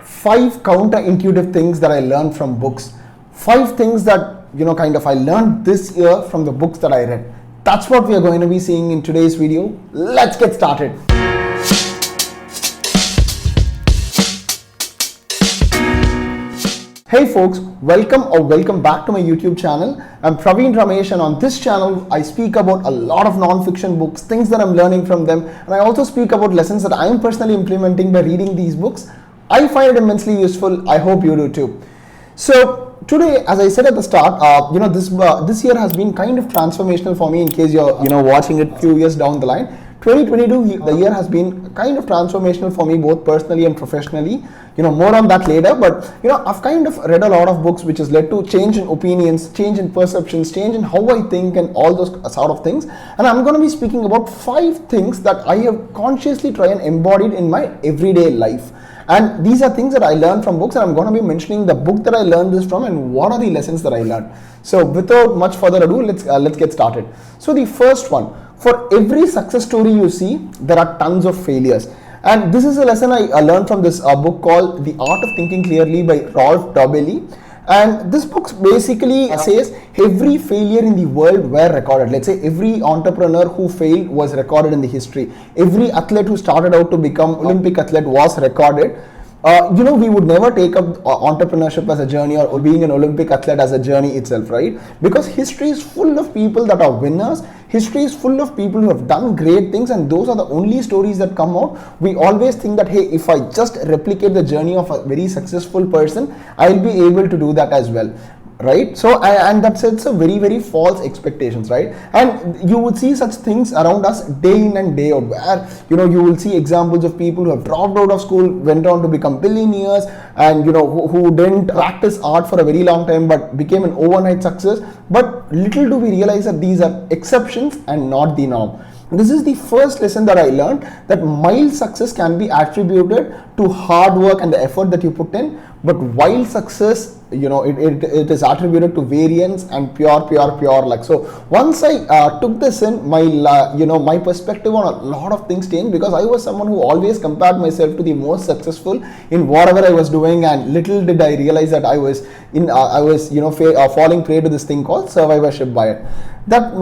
5 counterintuitive things that I learned from books. 5 things that, I learned this year from the books that I read. That's what we are going to be seeing in today's video. Let's get started. Hey folks, welcome back to my YouTube channel. I'm Praveen Ramesh, and on this channel I speak about a lot of non-fiction books, things that I'm learning from them, and I also speak about lessons that I'm personally implementing by reading these books. I find it immensely useful. I hope you do too. So today, as I said at the start, this year has been kind of transformational for me. In case you're watching it few years down the line, 2022, the year has been kind of transformational for me, both personally and professionally. More on that later, but I've kind of read a lot of books which has led to change in opinions, change in perceptions, change in how I think, and all those sort of things. And I'm going to be speaking about 5 things that I have consciously tried and embodied in my everyday life. And these are things that I learned from books, and I'm going to be mentioning the book that I learned this from and what are the lessons that I learned. So without much further ado, let's get started. So the first one, for every success story you see, there are tons of failures. And this is a lesson I learned from this book called The Art of Thinking Clearly by Rolf Dobelli. And this book basically says every failure in the world were recorded. Let's say every entrepreneur who failed was recorded in the history. Every athlete who started out to become Olympic athlete was recorded. We would never take up entrepreneurship as a journey or being an Olympic athlete as a journey itself, right? Because history is full of people that are winners. History is full of people who have done great things, and those are the only stories that come out. We always think that, hey, if I just replicate the journey of a very successful person, I'll be able to do that as well. Right? So, and that sets a very, very false expectations, right? And you would see such things around us day in and day out, where, you will see examples of people who have dropped out of school, went on to become billionaires, and, who didn't practice art for a very long time, but became an overnight success. But little do we realize that these are exceptions and not the norm. This is the first lesson that I learned, that mild success can be attributed to hard work and the effort that you put in, but wild success, it is attributed to variance and pure luck. So once I took this in, my perspective on a lot of things changed, because I was someone who always compared myself to the most successful in whatever I was doing, and little did I realize that I was falling prey to this thing called survivorship bias. That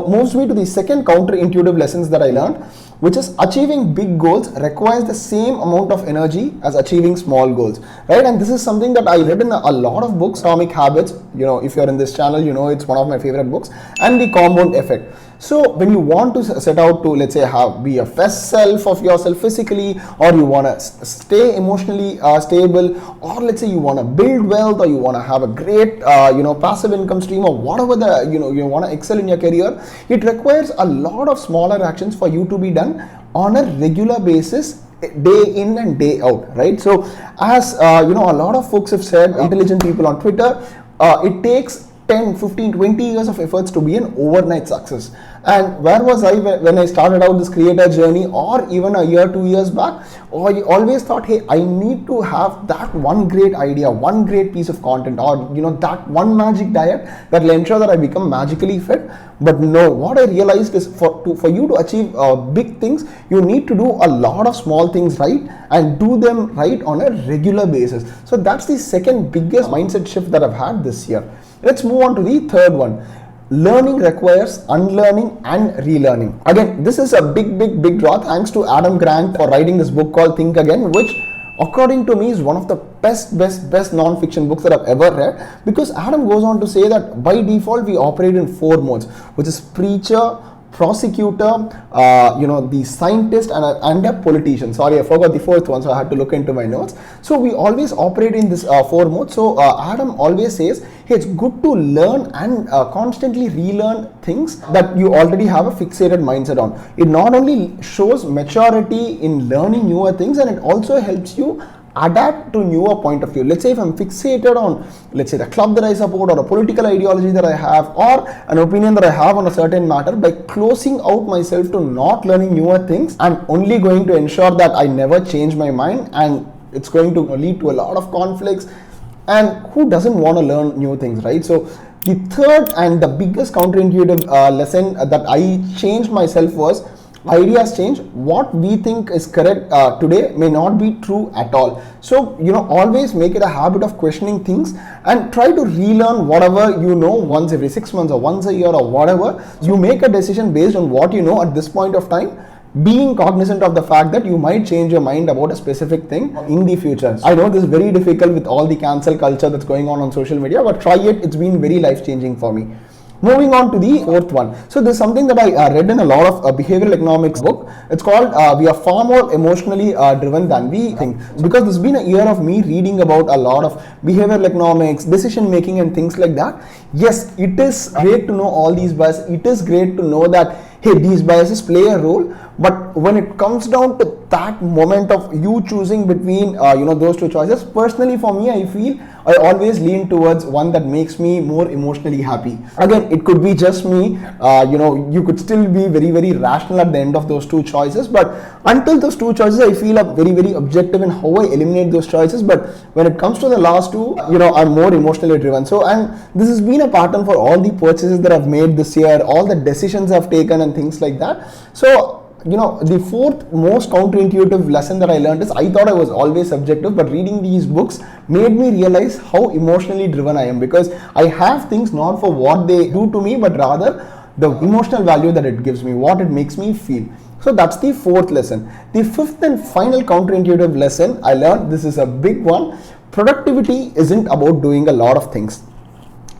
moves me to the second counterintuitive lessons that I learned, which is achieving big goals requires the same amount of energy as achieving small goals, right? And this is something that I read in a lot of books. Atomic Habits, if you're in this channel, it's one of my favorite books, and the compound effect. So when you want to set out to, let's say, be a best self of yourself physically, or you want to stay emotionally stable, or let's say you want to build wealth, or you want to have a great, passive income stream, or whatever you want to excel in your career, it requires a lot of smaller actions for you to be done on a regular basis, day in and day out, right? So as a lot of folks have said, intelligent people on Twitter, it takes 10, 15, 20 years of efforts to be an overnight success. And where was I when I started out this creator journey, or even a year, 2 years back? Or I always thought, hey, I need to have that one great idea, one great piece of content, or that one magic diet that will ensure that I become magically fit. But no, what I realized is for you to achieve big things, you need to do a lot of small things right, and do them right on a regular basis. So that's the second biggest mindset shift that I've had this year. Let's move on to the third one. Learning requires unlearning and relearning. Again, this is a big draw. Thanks to Adam Grant for writing this book called Think Again, which according to me is one of the best non-fiction books that I've ever read, because Adam goes on to say that by default we operate in 4 modes, which is preacher, prosecutor, the scientist, and a politician. Sorry, I forgot the 4th one, so I had to look into my notes. So we always operate in this 4 modes. So Adam always says, hey, it's good to learn and constantly relearn things that you already have a fixated mindset on. It not only shows maturity in learning newer things, and it also helps you adapt to newer point of view. Let's say if I'm fixated on, let's say, the club that I support, or a political ideology that I have, or an opinion that I have on a certain matter, by closing out myself to not learning newer things, I'm only going to ensure that I never change my mind, and it's going to lead to a lot of conflicts. And who doesn't want to learn new things, right? So the third and the biggest counterintuitive lesson that I changed myself was ideas change. What we think is correct today may not be true at all. So, always make it a habit of questioning things and try to relearn whatever you know once every 6 months or once a year or whatever. You make a decision based on what you know at this point of time, being cognizant of the fact that you might change your mind about a specific thing in the future. I know this is very difficult with all the cancel culture that's going on social media, but try it. It's been very life changing for me. Moving on to the fourth one. So there's something that I read in a lot of behavioral economics book. It's called We Are Far More Emotionally Driven Than We Think. Because there's been a year of me reading about a lot of behavioral economics, decision making and things like that. Yes, it is great to know all these biases. It is great to know that, hey, these biases play a role. But when it comes down to that moment of you choosing between those two choices, personally for me, I feel I always lean towards one that makes me more emotionally happy. Again, it could be just me. You could still be very, very rational at the end of those two choices. But until those two choices, I feel I'm very, very objective in how I eliminate those choices. But when it comes to the last two, I'm more emotionally driven. So, and this has been a pattern for all the purchases that I've made this year, all the decisions I've taken and things like that. So, the fourth most counterintuitive lesson that I learned is I thought I was always subjective, but reading these books made me realize how emotionally driven I am, because I have things not for what they do to me, but rather the emotional value that it gives me, what it makes me feel. So that's the fourth lesson. The fifth and final counterintuitive lesson I learned, this is a big one. Productivity isn't about doing a lot of things.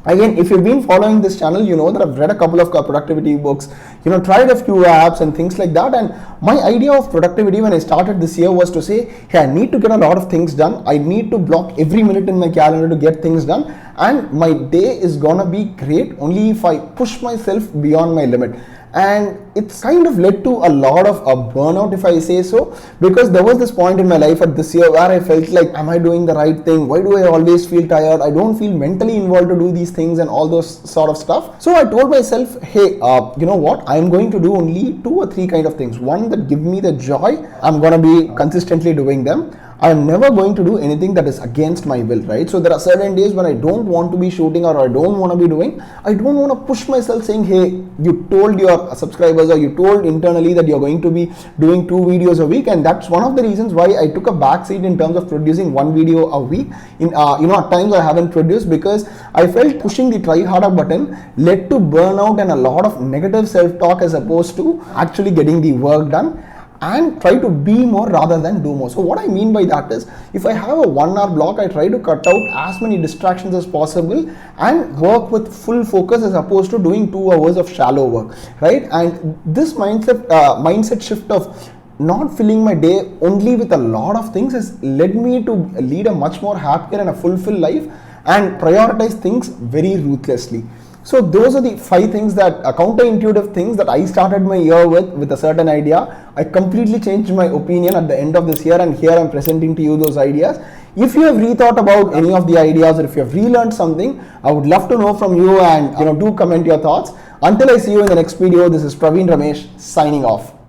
Again, if you've been following this channel, you know that I've read a couple of productivity books, tried a few apps and things like that. And my idea of productivity when I started this year was to say, hey, I need to get a lot of things done. I need to block every minute in my calendar to get things done. And my day is gonna be great only if I push myself beyond my limit. And it's kind of led to a lot of burnout, if I say so, because there was this point in my life at this year where I felt like, am I doing the right thing? Why do I always feel tired? I don't feel mentally involved to do these things and all those sort of stuff. So I told myself, hey, you know what? I'm going to do only 2 or 3 kind of things. One that give me the joy. I'm going to be consistently doing them. I'm never going to do anything that is against my will, right? So there are certain days when I don't want to be shooting or I don't want to be doing. I don't want to push myself saying, hey, you told your subscribers or you told internally that you're going to be doing 2 videos a week. And that's one of the reasons why I took a backseat in terms of producing 1 video a week. At times I haven't produced because I felt pushing the try harder button led to burnout and a lot of negative self-talk as opposed to actually getting the work done. And try to be more rather than do more. So what I mean by that is, if I have a 1 hour block, I try to cut out as many distractions as possible and work with full focus as opposed to doing 2 hours of shallow work, right? And this mindset shift of not filling my day only with a lot of things has led me to lead a much more happier and a fulfilled life and prioritize things very ruthlessly. So those are the 5 things that counterintuitive things that I started my year with a certain idea. I completely changed my opinion at the end of this year, and here I'm presenting to you those ideas. If you have rethought about any of the ideas or if you have relearned something, I would love to know from you, and do comment your thoughts. Until I see you in the next video, this is Praveen Ramesh signing off.